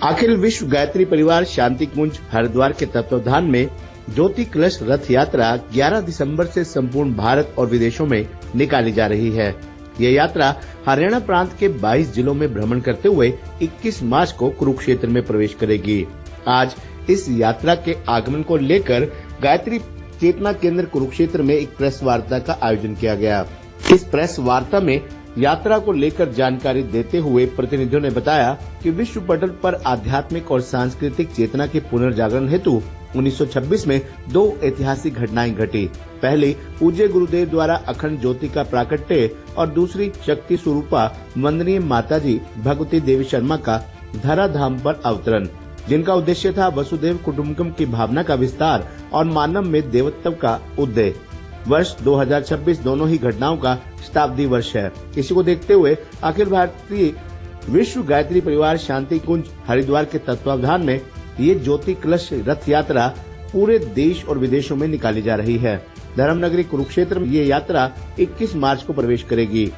अखिल विश्व गायत्री परिवार शांति कुंज हरिद्वार के तत्वावधान में ज्योति कलश रथ यात्रा 11 दिसंबर से संपूर्ण भारत और विदेशों में निकाली जा रही है। ये यात्रा हरियाणा प्रांत के 22 जिलों में भ्रमण करते हुए 21 मार्च को कुरुक्षेत्र में प्रवेश करेगी। आज इस यात्रा के आगमन को लेकर गायत्री चेतना केंद्र कुरुक्षेत्र में एक प्रेस वार्ता का आयोजन किया गया। इस प्रेस वार्ता में यात्रा को लेकर जानकारी देते हुए प्रतिनिधियों ने बताया कि विश्व पटल पर आध्यात्मिक और सांस्कृतिक चेतना के पुनर्जागरण हेतु 1926 में 2 ऐतिहासिक घटनाएं घटी। पहली पूज्य गुरुदेव द्वारा अखंड ज्योति का प्राकट्य और दूसरी शक्ति स्वरूपा वंदनीय माताजी भगवती देवी शर्मा का धराधाम पर अवतरण, जिनका उद्देश्य था वसुदेव कुटुंबकम की भावना का विस्तार और मानव में देवत्व का उदय। वर्ष 2026 दोनों ही घटनाओं का शताब्दी वर्ष है। इसी को देखते हुए अखिल भारतीय विश्व गायत्री परिवार शांति कुंज हरिद्वार के तत्वावधान में ये ज्योति कलश रथ यात्रा पूरे देश और विदेशों में निकाली जा रही है। धर्मनगरी कुरुक्षेत्र में ये यात्रा 21 मार्च को प्रवेश करेगी।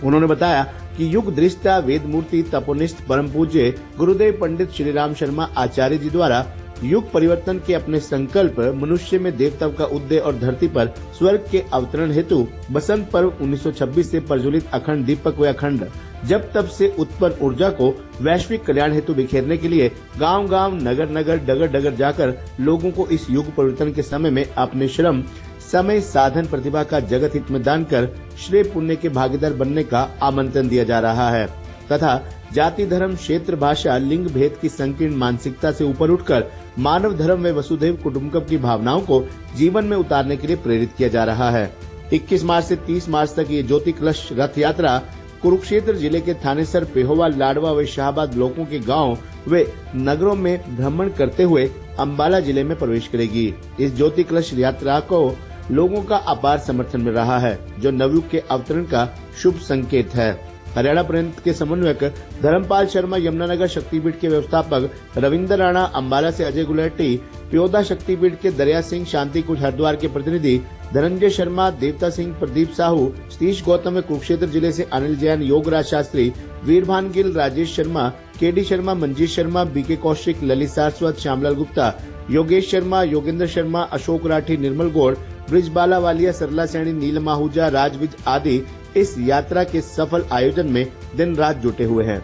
उन्होंने बताया कि युग दृष्टा वेद मूर्ति तपोनिष्ठ परम पूज्य गुरुदेव पंडित श्री राम शर्मा आचार्य जी द्वारा युग परिवर्तन के अपने संकल्प मनुष्य में देवत्व का उदय और धरती पर स्वर्ग के अवतरण हेतु बसंत पर्व 1926 से प्रज्वलित अखंड दीपक व अखंड जब तब से उत्पन्न ऊर्जा को वैश्विक कल्याण हेतु बिखेरने के लिए गांव गांव नगर नगर डगर डगर जाकर लोगों को इस युग परिवर्तन के समय में अपने श्रम समय साधन प्रतिभा का जगत हित में दान कर श्रेय पुण्य के भागीदार बनने का आमंत्रण दिया जा रहा है तथा जाति धर्म क्षेत्र भाषा लिंग भेद की संकीर्ण मानसिकता से ऊपर उठकर मानव धर्म व वसुधैव कुटुंबकम की भावनाओं को जीवन में उतारने के लिए प्रेरित किया जा रहा है। 21 मार्च से 30 मार्च तक ये ज्योति कलश रथ यात्रा कुरुक्षेत्र जिले के थानेसर, पेहोवा, लाडवा व शाहबाद ब्लॉकों के गांव व नगरों में भ्रमण करते हुए अम्बाला जिले में प्रवेश करेगी। इस ज्योति कलश यात्रा को लोगों का अपार समर्थन मिल रहा है, जो नवयुग के अवतरण का शुभ संकेत है। हरियाणा प्रांत के समन्वयक धर्मपाल शर्मा, यमुनानगर शक्तिपीठ के व्यवस्थापक रविंद्र राणा, अम्बाला से अजय गुलेटी, प्योदा शक्तिपीठ के दरिया सिंह, शांति कुंज हरिद्वार के प्रतिनिधि धनंजय शर्मा, देवता सिंह, प्रदीप साहू, सतीश गौतम, कुरुक्षेत्र जिले से अनिल जैन, योगराज शास्त्री, वीरभान गिल, राजेश शर्मा, केडी शर्मा, मंजीत शर्मा, बीके कौशिक, ललित सारस्वत, श्यामलाल गुप्ता, योगेश शर्मा, योगेंद्र शर्मा, अशोक राठी, निर्मल गौड़, ब्रिजबाला वालिया, सरला सैनी, नीलम आहूजा, राजविज आदि इस यात्रा के सफल आयोजन में दिन रात जुटे हुए हैं।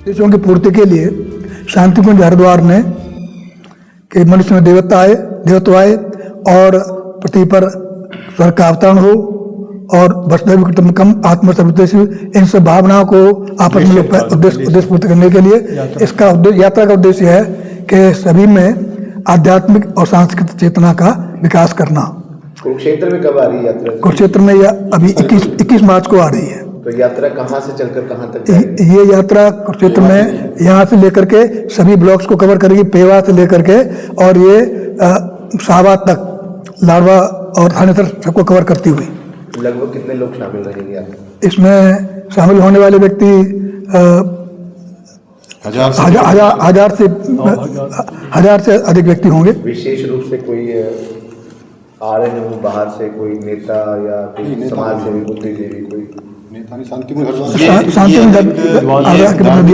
देशों की पूर्ति के लिए शांति कुंज हरिद्वार ने कि मनुष्य में देवत्व आए और पृथ्वी पर स्वर्ग का अवतरण हो और वसुधैव कुटुंबकम आत्मसर्वोपदेशी इन सब भावनाओं को आपस में उद्देश्य पूर्ति करने के लिए इसका यात्रा का उद्देश्य है कि सभी में आध्यात्मिक और सांस्कृतिक चेतना का विकास करना। कुरुक्षेत्र में कब आ रही है यात्रा? कुरुक्षेत्र में अभी 21 मार्च को आ रही है। तो यात्रा कहाँ से चलकर कहाँ तक जाएगी? ये यात्रा कुरुक्षेत्र में यहाँ से लेकर के सभी ब्लॉक्स को कवर करेगी, पेवा से लेकर के और ये शाहबाद तक, लाडवा और थानेसर सबको कवर करती हुई। लगभग कितने लोग शामिल रहेंगे? इसमें शामिल होने वाले व्यक्ति हजार से अधिक व्यक्ति होंगे। विशेष रूप से कोई आ रहे हैं वो बाहर से, कोई नेता या कोई समाज सेवी, बुद्धिजीवी, कोई नेता नहीं? शांति में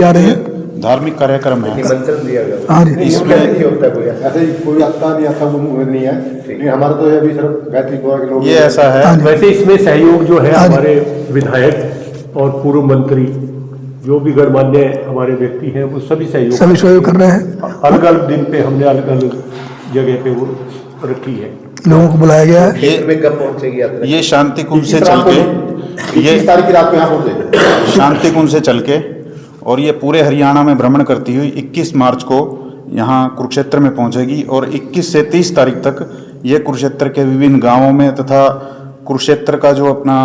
आ रहे हैं, धार्मिक कार्यक्रम है, निमंत्रण दिया गया। हाँ जी, इसमें होता है ऐसे कोई आता नहीं है, लेकिन हमारा तो अभी सिर्फ गायत्री परिवार के लोग ये ऐसा है। वैसे इसमें सहयोग जो है हमारे विधायक और पूर्व मंत्री जो भी गणमान्य हमारे व्यक्ति हैं वो सभी सहयोग कर रहे हैं। अलग अलग दिन पे हमने अलग अलग जगह पे वो रखी है, लोगों को बुलाया गया है। में कब पहुंचेगी यात्रा? ये शांति कुंज से चल के, ये तारीख की रात को यहाँ पहुंचे शांति कुंज से चल के और ये पूरे हरियाणा में भ्रमण करती हुई 21 मार्च को यहाँ कुरुक्षेत्र में पहुंचेगी और 21 से 30 तारीख तक ये कुरुक्षेत्र के विभिन्न गांवों में तथा कुरुक्षेत्र का जो अपना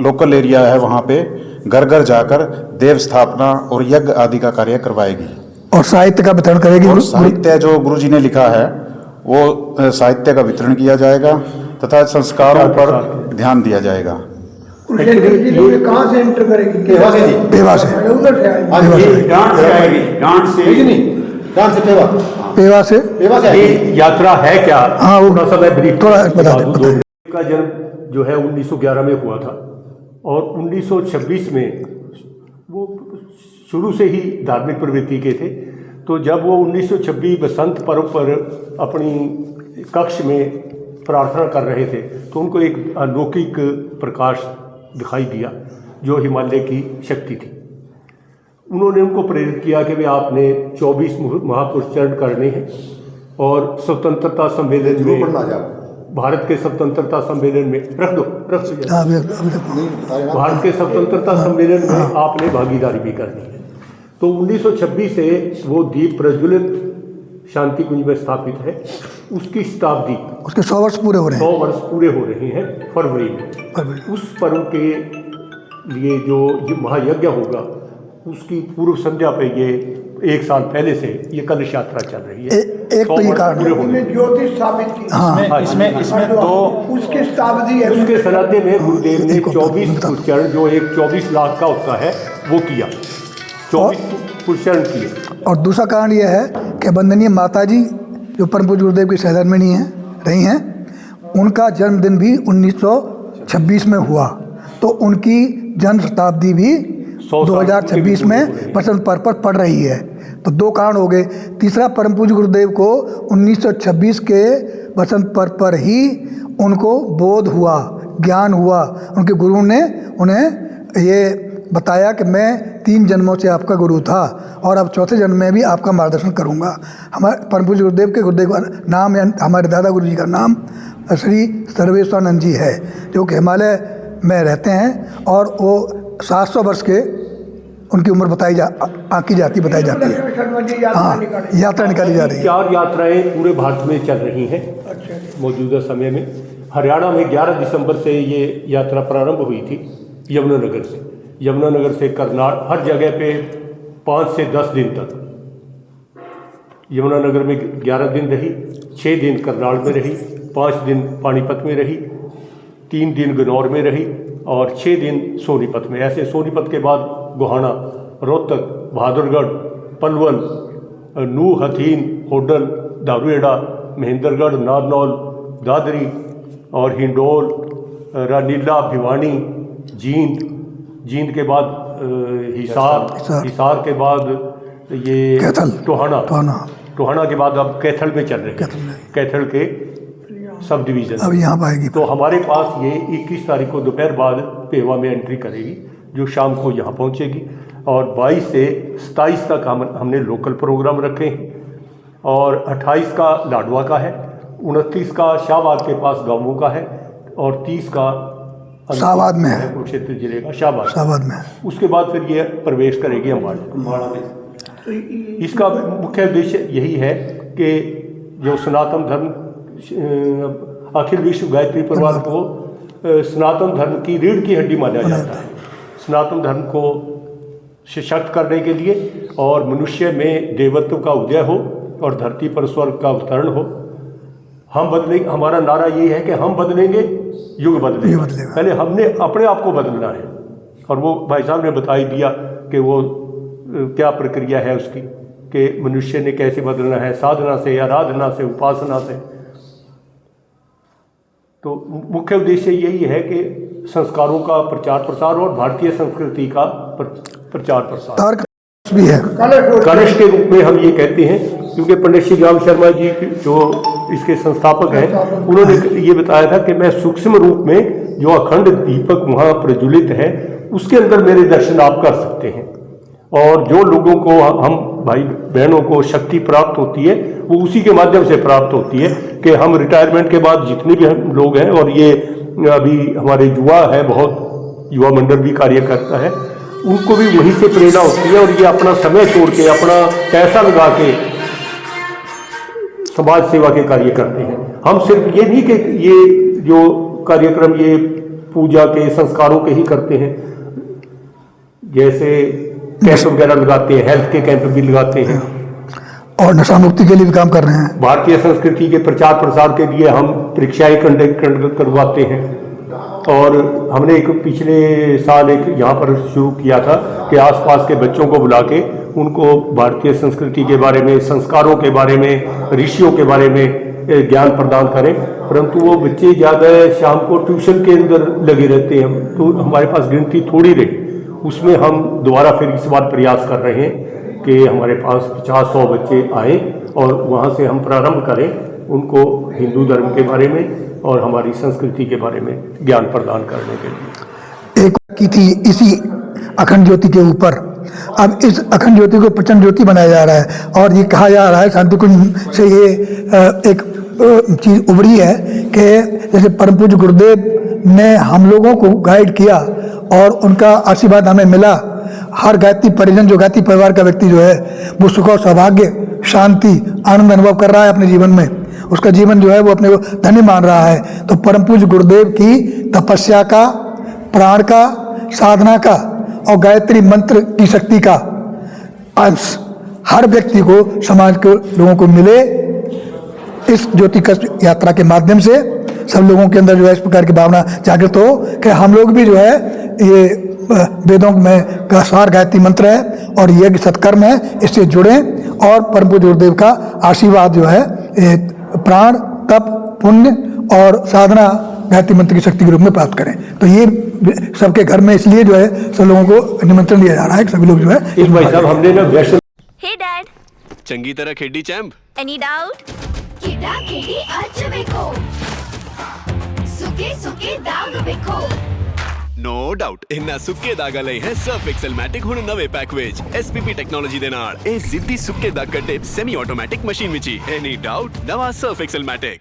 लोकल एरिया है वहाँ पे घर घर जाकर देव स्थापना और यज्ञ आदि का कार्य करवाएगी और साहित्य का वितरण करेगी। और साहित्य जो गुरुजी ने लिखा है वो साहित्य का वितरण किया जाएगा तथा संस्कारों पर ध्यान दिया जाएगा। कहाँ से एंटर करेगी? पेवा से। पेवा से यात्रा है क्या? हाँ, थोड़ा सा मैं ब्रीफ बता दें। का जन्म जो है 1911 में हुआ था और 1926 में वो शुरू से ही धार्मिक प्रवृत्ति के थे, तो जब वो 1926 बसंत पर्व पर अपनी कक्ष में प्रार्थना कर रहे थे तो उनको एक अलौकिक प्रकाश दिखाई दिया जो हिमालय की शक्ति थी। उन्होंने उनको प्रेरित किया कि वे आपने 24 महापुरुष चरण करने हैं और स्वतंत्रता सम्मेलन में, भारत के स्वतंत्रता सम्मेलन में भारत के स्वतंत्रता सम्मेलन में आपने भागीदारी भी करनी है। तो 1926 से वो दीप प्रज्वलित शांति कुंज में स्थापित है। उसकी शताब्दी, उसके 100 वर्ष पूरे हो रहे हैं। 100 वर्ष पूरे हो रहे हैं फरवरी में। उस पर्व के लिए जो महायज्ञ होगा उसकी पूर्व संध्या पे ये 1 साल पहले से ये कलश यात्रा चल रही है। एक तो ये कारण है ज्योति स्थापित की। हाँ, इसमें तो उसकी शताब्दी है। उसके सनाते में गुरुदेव ने 24 पुष्चरण जो एक 24 लाख का होता है वो किया, 24 पुष्चरण किए। और दूसरा कारण यह है कि वंदनीय माता जी जो परम पूज्य गुरुदेव की सहधर्मिणी हैं रही हैं, उनका जन्मदिन भी 1926 में हुआ, तो उनकी जन्म शताब्दी भी 2026 में बसंत पर्व पर पड़ रही है। तो 2 कारण हो गए। तीसरा, परम पूज्य गुरुदेव को 1926 के बसंत पर्व पर ही उनको बोध हुआ, ज्ञान हुआ। उनके गुरु ने उन्हें ये बताया कि मैं 3 जन्मों से आपका गुरु था और अब 4थे जन्म में भी आपका मार्गदर्शन करूंगा। हमारे परम पूज्य गुरुदेव का नाम, हमारे दादा गुरु जी का नाम श्री सर्वेश्वरानंद जी है, जो कि हिमालय में रहते हैं और वो 700 वर्ष के उनकी उम्र बताई जाती है। हाँ, यात्रा निकाली जा रही है। 4 यात्राएं पूरे भारत में चल रही हैं मौजूदा समय में। हरियाणा में 11 दिसंबर से ये यात्रा प्रारंभ हुई थी यमुनानगर से करनाल, हर जगह पे 5 से 10 दिन तक। यमुनानगर में 11 दिन रही, 6 दिन करनाल में रही, 5 दिन पानीपत में रही, 3 दिन गन्नौर में रही और 6 दिन सोनीपत में। ऐसे सोनीपत के बाद गोहाना, रोहतक, बहादुरगढ़, पलवल, नूह, हथीन, होडल, दारूएड़ा, महेंद्रगढ़, नारनौल, दादरी और हिंडोल, रानीला, भिवानी, जींद के बाद हिसार के बाद ये टोहाना के बाद अब कैथल में चल रहे हैं। कैथल के सब डिवीज़न अब यहाँ पाएगी। तो हमारे पास ये 21 तारीख को दोपहर बाद पेवा में एंट्री करेगी, जो शाम को यहाँ पहुँचेगी। और 22 से 27 तक हमने लोकल प्रोग्राम रखे हैं और 28 का लाडवा का है, 29 का शाहबाद के पास गाँवों का है और 30 का शाहबाद में है, कुरुक्षेत्र जिले का शाहबाद में है। उसके बाद फिर ये प्रवेश करेगी अम्बाड़ा में। इसका मुख्य उद्देश्य यही है कि जो सनातन धर्म, अखिल विश्व गायत्री परिवार को सनातन धर्म की रीढ़ की हड्डी माना जाता है। सनातन धर्म को सशक्त करने के लिए और मनुष्य में देवत्व का उदय हो और धरती पर स्वर्ग का अवतरण हो। हम बदलेंगे, हमारा नारा यही है कि हम बदलेंगे, युग बदलेगा। पहले हमने अपने आप को बदलना है और वो भाई साहब ने बता ही दिया कि वो क्या प्रक्रिया है उसकी, कि मनुष्य ने कैसे बदलना है, साधना से, आराधना से, उपासना से। तो मुख्य उद्देश्य यही है कि संस्कारों का प्रचार प्रसार और भारतीय संस्कृति का प्रचार प्रसार भी है। कलश के रूप में हम ये कहते हैं, क्योंकि पंडित श्री राम शर्मा जी जो इसके संस्थापक हैं, उन्होंने ये बताया था कि मैं सूक्ष्म रूप में जो अखंड दीपक वहाँ प्रज्वलित है उसके अंदर मेरे दर्शन आप कर सकते हैं। और जो लोगों को हम भाई बहनों को शक्ति प्राप्त होती है वो उसी के माध्यम से प्राप्त होती है कि हम रिटायरमेंट के बाद जितने भी हम लोग हैं, और ये अभी हमारे युवा है, बहुत युवा मंडल भी कार्य करता है, उनको भी वहीं से प्रेरणा होती है और ये अपना समय छोड़ के, अपना पैसा लगा के समाज सेवा के कार्य करते हैं। हम सिर्फ ये नहीं कि ये जो कार्यक्रम ये पूजा के संस्कारों के ही करते हैं, जैसे कैंप वगैरह लगाते हैं, हेल्थ के कैंप भी लगाते हैं और नशा मुक्ति के लिए भी काम कर रहे हैं। भारतीय संस्कृति के प्रचार प्रसार के लिए हम परीक्षाएं कंडक्ट करवाते हैं। और हमने एक पिछले साल एक यहाँ पर शुरू किया था कि आसपास के बच्चों को बुला के उनको भारतीय संस्कृति के बारे में, संस्कारों के बारे में, ऋषियों के बारे में ज्ञान प्रदान करें। परंतु वो बच्चे ज़्यादा शाम को ट्यूशन के अंदर लगे रहते हैं, तो हमारे पास गिनती थोड़ी रही। उसमें हम दोबारा फिर इस बार प्रयास कर रहे हैं कि हमारे पास 50-100 बच्चे आए और वहाँ से हम प्रारंभ करें उनको हिंदू धर्म के बारे में और हमारी संस्कृति के बारे में ज्ञान प्रदान करने के लिए। एक की थी इसी अखंड ज्योति के ऊपर, अब इस अखंड ज्योति को प्रचंड ज्योति बनाया जा रहा है और ये कहा जा रहा है शांति कुंज से ये एक चीज उभरी है कि जैसे परम पूज्य गुरुदेव ने हम लोगों को गाइड किया और उनका आशीर्वाद हमें मिला। हर गायत्री परिजन जो गायत्री परिवार का व्यक्ति जो है वो सुख और सौभाग्य, शांति, आनंद अनुभव कर रहा है अपने जीवन में, उसका जीवन जो है वो अपने को धन्य मान रहा है। तो परम पूज्य गुरुदेव की तपस्या का, प्राण का, साधना का और गायत्री मंत्र की शक्ति का अंश हर व्यक्ति को, समाज के लोगों को मिले। इस ज्योति कष्ट यात्रा के माध्यम से सब लोगों के अंदर जो है इस प्रकार की भावना जागृत हो कि हम लोग भी जो है ये वेदों में का सार गायत्री मंत्र है और यज्ञ सत्कर्म है, इससे जुड़ें और परम पूज्य गुरुदेव का आशीर्वाद जो है प्राण, तप, पुण्य और साधना गायत्री मंत्र की शक्ति के रूप में प्राप्त करें। तो ये सबके घर में इसलिए जो है सब लोगों को निमंत्रण दिया जा रहा है कि सभी लोग जो है इस भाई साहब हमने ना वैष्णव हे डैड चंगी तरह खेडी चैंप एनी डाउट किदा किडी अच बेको सुके सुके दाग बेको नो डाउट इन्ना सुक्के दाग ਲਈ ਹੈ ਸਰਫ ਐਕਸਲਮੈਟਿਕ ਹੁਣ ਨਵੇਂ ਪੈਕ ਵਿੱਚ SPP ਟੈਕਨੋਲੋਜੀ ਦੇ ਨਾਲ ਇਹ ਜ਼ਿੱਦੀ ਸੁੱਕੇ ਦਾਗ ਕੱਢੇ ਸੈਮੀ ਆਟੋਮੈਟਿਕ ਮਸ਼ੀਨ ਵਿੱਚ ਹੀ ਐਨੀ ਡਾਊਟ ਨਵਾਂ ਸਰਫ ਐਕਸਲਮੈਟਿਕ